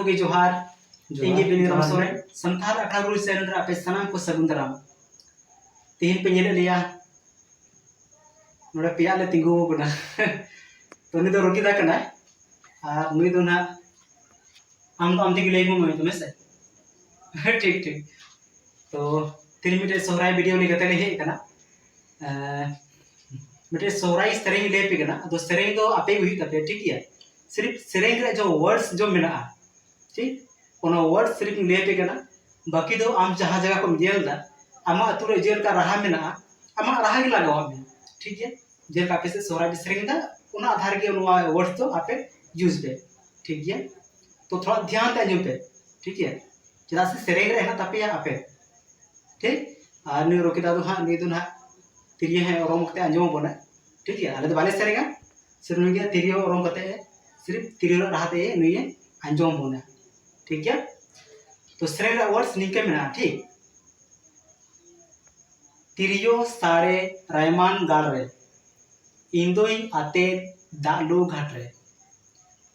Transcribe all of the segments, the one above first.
को के जोहार इंगे बिनिराम सोरेन संथाल अठागुरु चैनल रे आपे सनाम को सगुन दाराम तीन पे नेले लिया नोडे पिया ले तिंगु कना तो नि दो रोकी दा कना आ नुई दो ना आम तो आम ते गिले मु तो मेसे ठीक ठीक तो तीन मिनट सोहराय वीडियो ले गते हे कना मिटे सोहराय सेरेंग ले पे कना तो सेरेंग तो आपे हुई तपे ठीक है सिर्फ सेरेंग रे जो वर्ड्स जो मेना ठीक कोनो वर्ड सिर्फ ले पे कना बाकी दो आम जहां जगह को जेल दा आमा अतु रे जेल का रहा मेना आमा रहा गे लगावा में ठीक है जेल का पे से सोहराय सेरेंग दा उना आधार के उनवा वर्ड्स तो आपे यूज पे ठीक है तो थोड़ा ध्यान ते अंजुम पे ठीक है चला से सेरेंग रे है तपे आपे ठीक आ नि रोकिदा दो हां नि दो ना तिरिया है ओरम कते अंजुम बोना ठीक है आले तो बाले सेरेंगा सिर्फ नुगे तिरियो ओरम कते सिर्फ तिरियो रहते नुये अंजुम बोना ठीक है तो सेरेंग रे वर्ड्स निके मेना ठीक तिरियो साड़े रायमान गाल रे इंदोई आते दालू घाट रे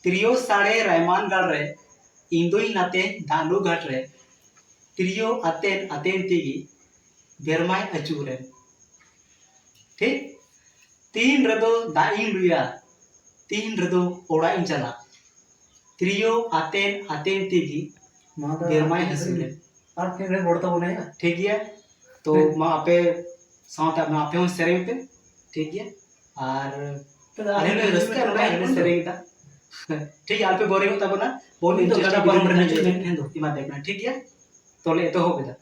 तिरियो साड़े रायमान गाल रे इंदोई नाते दालू घाट रे तिरियो आतेन आतेन तिगी बेरमाय अचूरे ठीक तीन रदो दाइन लुया तीन रदो ओड़ा इन चला तिरियो आतेन आतेन तिगी बेरमाय हसुले और फिर बोलता बोले ठीक है तो मा आपे साथ में आपे हूं सेरेंग पे ठीक है और अरे ने रस्का नोडा ने सेरेंग दा ठीक है आप पे बोरिंग होता बना बोल इन तो गड़ा परम रने जो हेंदो इमा देखना ठीक है तो ले तो हो बेदा